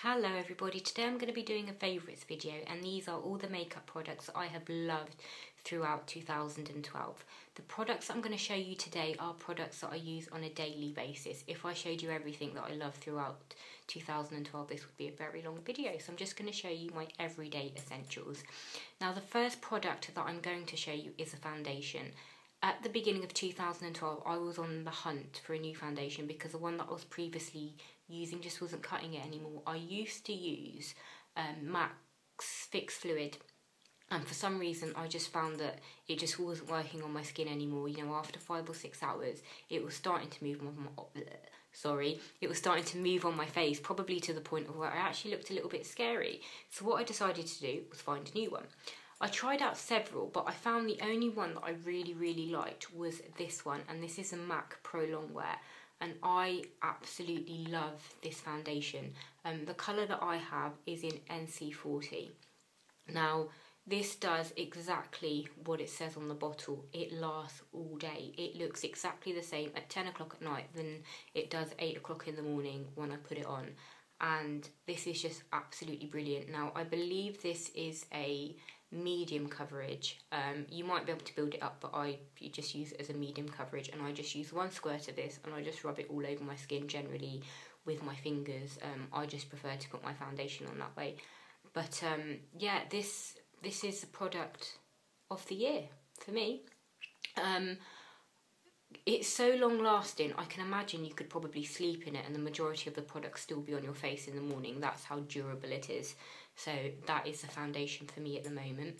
Hello everybody, today I'm going to be doing a favourites video and these are all the makeup products that I have loved throughout 2012. The products I'm going to show you today are products that I use on a daily basis. If I showed you everything that I love throughout 2012 this would be a very long video, so I'm just going to show you my everyday essentials. Now the first product that I'm going to show you is a foundation. At the beginning of 2012 I was on the hunt for a new foundation because the one that I was previously using just wasn't cutting it anymore. I used to use MAC's Fix Fluid and for some reason I just found that it just wasn't working on my skin anymore. You know, after 5 or 6 hours it was starting to move on my face, probably to the point of where I actually looked a little bit scary. So what I decided to do was find a new one. I tried out several, but I found the only one that I really liked was this one, and this is a MAC Pro Longwear, and I absolutely love this foundation. The colour that I have is in NC40. Now, this does exactly what it says on the bottle. It lasts all day. It looks exactly the same at 10 o'clock at night than it does 8 o'clock in the morning when I put it on. And this is just absolutely brilliant. Now, I believe this is a medium coverage. You might be able to build it up, but I just use it as a medium coverage, and I just use one squirt of this and I just rub it all over my skin generally with my fingers. I just prefer to put my foundation on that way. But yeah, this is the product of the year for me. It's so long lasting, I can imagine you could probably sleep in it and the majority of the product still be on your face in the morning. That's how durable it is. So that is the foundation for me at the moment.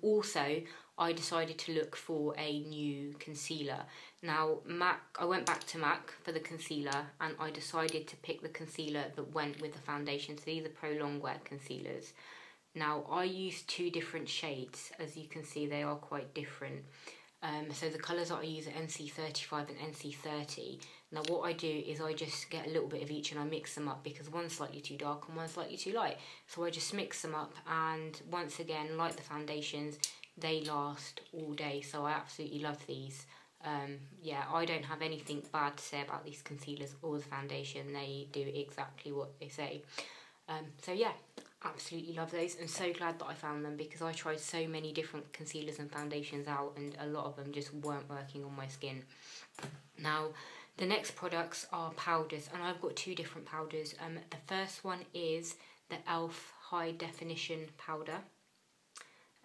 Also, I decided to look for a new concealer. Now, MAC, I went back to MAC for the concealer and I decided to pick the concealer that went with the foundation. So these are Pro Longwear concealers. Now, I use 2 different shades. As you can see, they are quite different. So the colours that I use are NC35 and NC30. Now what I do is I just get a little bit of each and I mix them up because one's slightly too dark and one's slightly too light. So I just mix them up, and once again, like the foundations, they last all day. So I absolutely love these. Yeah, I don't have anything bad to say about these concealers or the foundation. They do exactly what they say. So yeah, absolutely love those, and so glad that I found them because I tried so many different concealers and foundations out and a lot of them just weren't working on my skin. Now the next products are powders, and I've got 2 different powders. The first one is the e.l.f. High Definition Powder,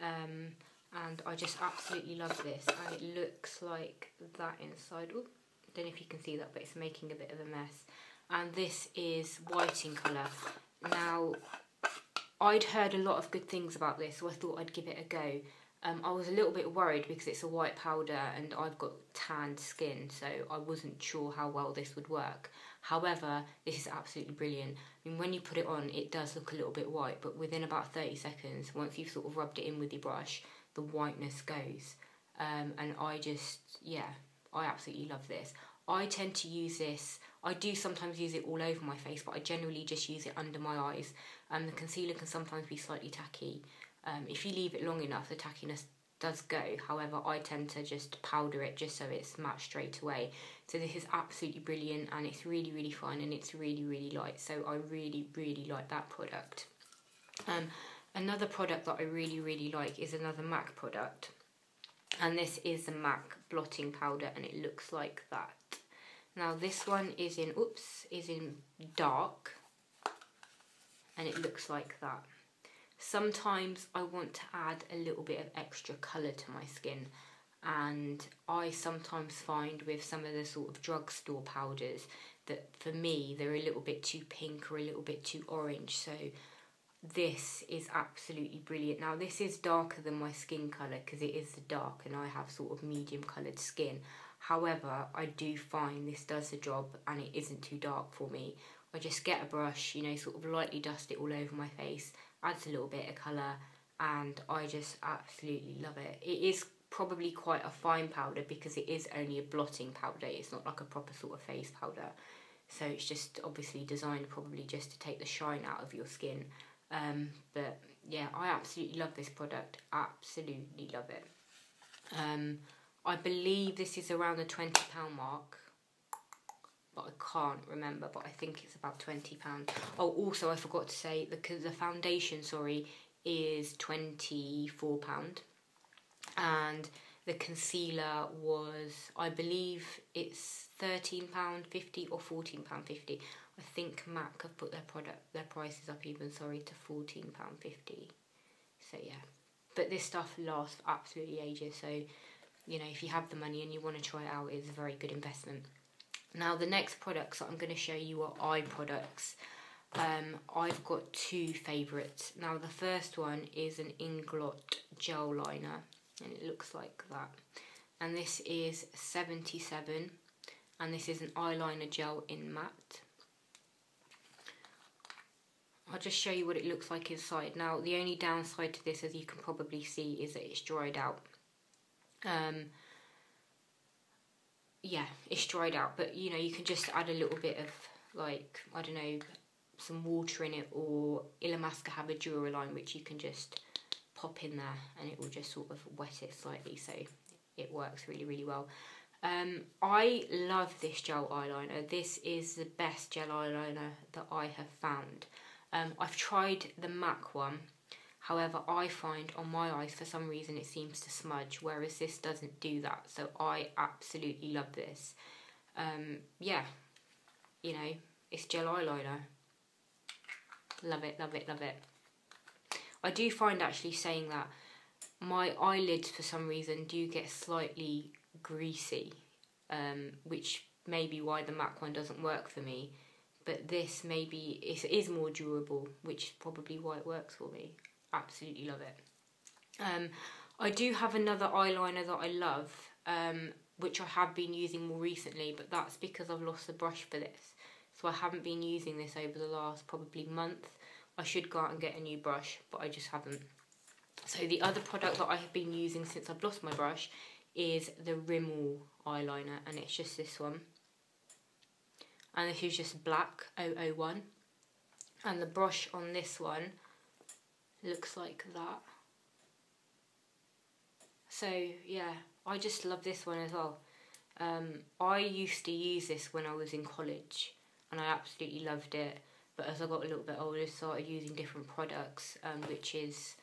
and I just absolutely love this, and it looks like that inside. Ooh, don't know if you can see that, but it's making a bit of a mess. And this is white in colour. Now, I'd heard a lot of good things about this, so I thought I'd give it a go. I was a little bit worried because it's a white powder and I've got tanned skin, so I wasn't sure how well this would work. However, this is absolutely brilliant. I mean, when you put it on, it does look a little bit white, but within about 30 seconds, once you've sort of rubbed it in with your brush, the whiteness goes. And I just, yeah, I absolutely love this. I tend to use this, I do sometimes use it all over my face, but I generally just use it under my eyes. The concealer can sometimes be slightly tacky. If you leave it long enough, the tackiness does go. However, I tend to just powder it just so it's matte straight away. So this is absolutely brilliant, and it's really fine, and it's really light. So I really like that product. Another product that I really like is another MAC product. And this is the MAC blotting powder, and it looks like that. Now this one is in dark, and it looks like that. Sometimes I want to add a little bit of extra colour to my skin, and I sometimes find with some of the sort of drugstore powders that for me they're a little bit too pink or a little bit too orange. So this is absolutely brilliant. Now this is darker than my skin colour because it is dark and I have sort of medium coloured skin. However, I do find this does the job and it isn't too dark for me. I just get a brush, you know, sort of lightly dust it all over my face, adds a little bit of colour, and I just absolutely love it. It is probably quite a fine powder because it is only a blotting powder. It's not like a proper sort of face powder. So it's just obviously designed probably just to take the shine out of your skin. But yeah, I absolutely love this product. Absolutely love it. I believe this is around the £20 mark. but I can't remember, but I think it's about £20. Oh, also I forgot to say, the foundation, sorry, is £24, and the concealer was, I believe it's £13.50 or £14.50. I think MAC have put their prices up even, sorry, to £14.50. So yeah, but this stuff lasts for absolutely ages, so you know, if you have the money and you want to try it out, it's a very good investment. Now the next products that I'm going to show you are eye products. I've got two favourites. Now the first one is an Inglot gel liner, and it looks like that. And this is 77, and this is an eyeliner gel in matte. I'll just show you what it looks like inside. Now the only downside to this, as you can probably see, is that it's dried out. Yeah, it's dried out, but you know, you can just add a little bit of, like, I don't know, some water in it, or Illamasqua have a Duraline which you can just pop in there and it will just sort of wet it slightly, so it works really, really well. I love this gel eyeliner. This is the best gel eyeliner that I have found. I've tried the MAC one, however I find on my eyes for some reason it seems to smudge, whereas this doesn't do that, so I absolutely love this. Yeah, you know, it's gel eyeliner. Love it, love it, love it. I do find, actually saying that, my eyelids for some reason do get slightly greasy, which may be why the MAC one doesn't work for me, but this maybe is more durable, which is probably why it works for me. Absolutely love it. I do have another eyeliner that I love, which I have been using more recently, but that's because I've lost the brush for this. So I haven't been using this over the last probably month. I should go out and get a new brush, but I just haven't. So the other product that I have been using since I've lost my brush is the Rimmel eyeliner, and it's just this one. And this is just black 001. And the brush on this one looks like that. So yeah, I just love this one as well. I used to use this when I was in college, and I absolutely loved it. But as I got a little bit older, I started using different products, which is,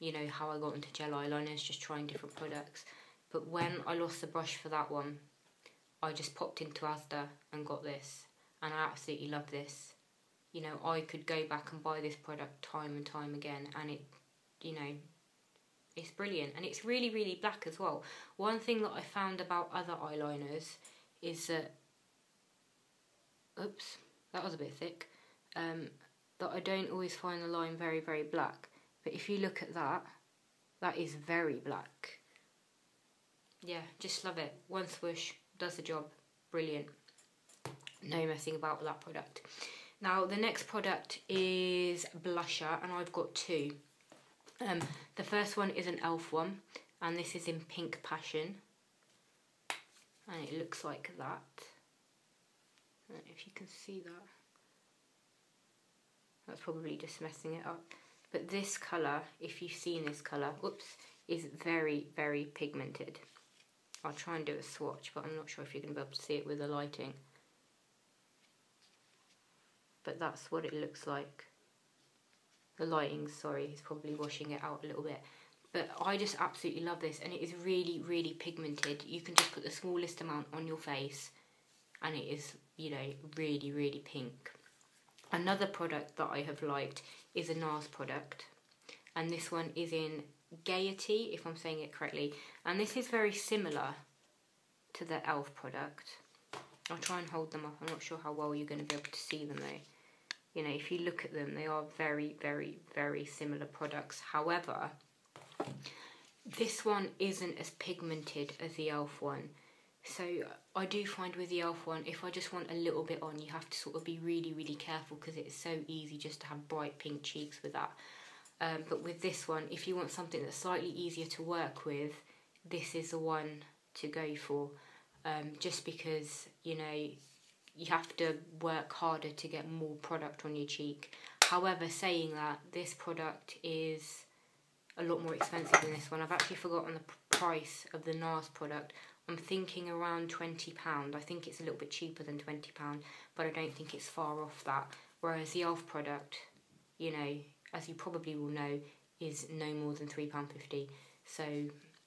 you know, how I got into gel eyeliners, just trying different products. But when I lost the brush for that one, I just popped into Asda and got this, and I absolutely love this. You know, I could go back and buy this product time and time again, and it, you know, it's brilliant. And it's really, really black as well. One thing that I found about other eyeliners is that, oops, that was a bit thick, that I don't always find the line very, very black. But if you look at that, that is very black. Yeah, just love it. One swoosh, does the job. Brilliant. No messing about with that product. Now, the next product is blusher, and I've got two. The first one is an e.l.f. one, and this is in Pink Passion. And it looks like that. I don't know if you can see that. That's probably just messing it up. But this colour, if you've seen this colour, whoops, is very, very pigmented. I'll try and do a swatch, but I'm not sure if you're going to be able to see it with the lighting. But that's what it looks like. The lighting, sorry, is probably washing it out a little bit. But I just absolutely love this, and it is really, really pigmented. You can just put the smallest amount on your face, and it is, you know, really, really pink. Another product that I have liked is a NARS product, and this one is in Gaiety, if I'm saying it correctly, and this is very similar to the e.l.f. product. I'll try and hold them up. I'm not sure how well you're going to be able to see them though. You know, if you look at them, they are very, very, very similar products. However, this one isn't as pigmented as the e.l.f. one. So I do find with the e.l.f. one, if I just want a little bit on, you have to sort of be really, really careful, because it's so easy just to have bright pink cheeks with that. But with this one, if you want something that's slightly easier to work with, this is the one to go for. Just because, you know, you have to work harder to get more product on your cheek. However, saying that, this product is a lot more expensive than this one. I've actually forgotten the price of the NARS product. I'm thinking around £20. I think it's a little bit cheaper than £20, but I don't think it's far off that. Whereas the e.l.f. product, you know, as you probably will know, is no more than £3.50. So,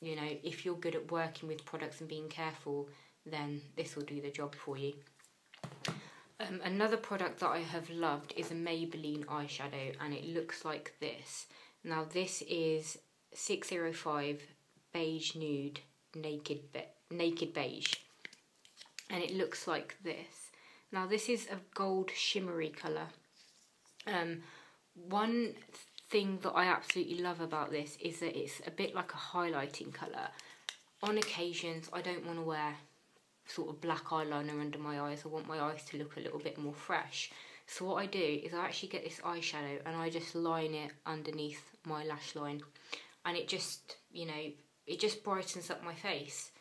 you know, if you're good at working with products and being careful, then this will do the job for you. Another product that I have loved is a Maybelline eyeshadow, and it looks like this. Now this is 605 Beige Nude Naked Beige, and it looks like this. Now this is a gold shimmery colour. One thing that I absolutely love about this is that it's a bit like a highlighting colour. On occasions I don't want to wear sort of black eyeliner under my eyes. I want my eyes to look a little bit more fresh. So what I do is I actually get this eyeshadow and I just line it underneath my lash line, and it just, you know, it just brightens up my face.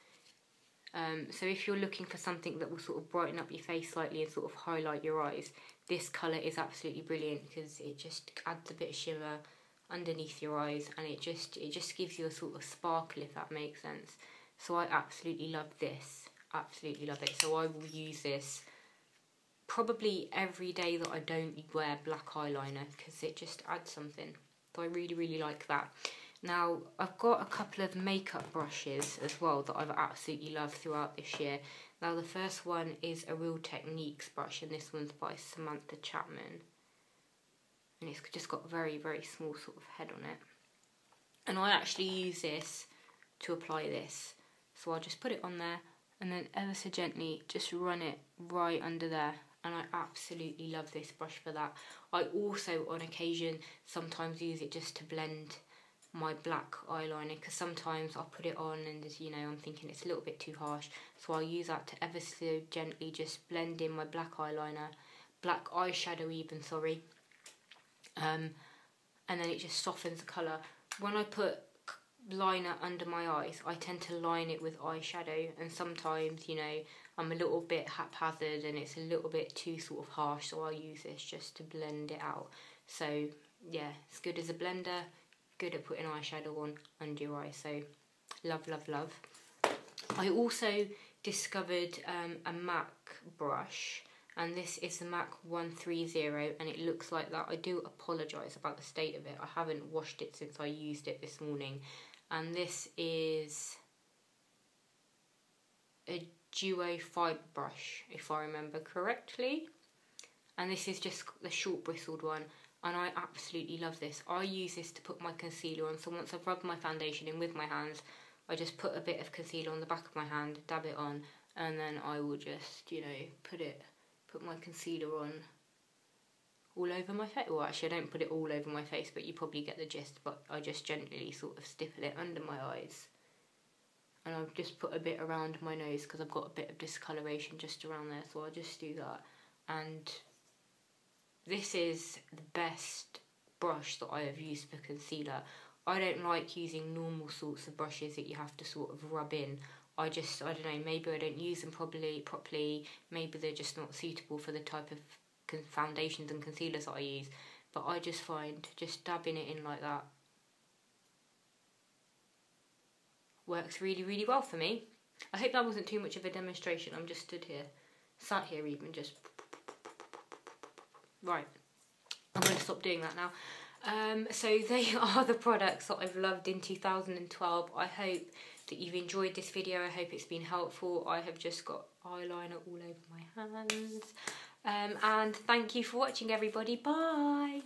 So if you're looking for something that will sort of brighten up your face slightly and sort of highlight your eyes, this colour is absolutely brilliant because it just adds a bit of shimmer underneath your eyes, and it just gives you a sort of sparkle, if that makes sense. So I absolutely love this. Absolutely love it. So I will use this probably every day that I don't wear black eyeliner because it just adds something. So I really, really like that. Now I've got a couple of makeup brushes as well that I've absolutely loved throughout this year. Now the first one is a Real Techniques brush, and this one's by Samantha Chapman, and it's just got a very, very small sort of head on it. And I actually use this to apply this. So I'll just put it on there and then ever so gently just run it right under there, and I absolutely love this brush for that. I also on occasion sometimes use it just to blend my black eyeliner, because sometimes I'll put it on and, you know, I'm thinking it's a little bit too harsh, so I'll use that to ever so gently just blend in my black eyeliner, black eyeshadow even, sorry, and then it just softens the colour. When I put liner under my eyes, I tend to line it with eyeshadow, and sometimes, you know, I'm a little bit haphazard and it's a little bit too sort of harsh, so I'll use this just to blend it out. So yeah, it's good as a blender, good at putting eyeshadow on under your eyes. So love, love, love. I also discovered a MAC brush, and this is the MAC 130, and it looks like that. I do apologise about the state of it. I haven't washed it since I used it this morning. And this is a duo fibre brush, if I remember correctly. And this is just the short bristled one, and I absolutely love this. I use this to put my concealer on. So once I've rubbed my foundation in with my hands, I just put a bit of concealer on the back of my hand, dab it on, and then I will just, you know, put my concealer on all over my face. Well, actually, I don't put it all over my face, but you probably get the gist. But I just gently sort of stipple it under my eyes, and I've just put a bit around my nose because I've got a bit of discoloration just around there, so I'll just do that. And this is the best brush that I have used for concealer. I don't like using normal sorts of brushes that you have to sort of rub in. I don't know, maybe I don't use them properly, maybe they're just not suitable for the type of foundations and concealers that I use, but I just find just dabbing it in like that works really, really well for me. I hope that wasn't too much of a demonstration. I'm just sat here even just right. I'm going to stop doing that now. So they are the products that I've loved in 2012. I hope that you've enjoyed this video. I hope it's been helpful. I have just got eyeliner all over my hands. And thank you for watching, everybody. Bye!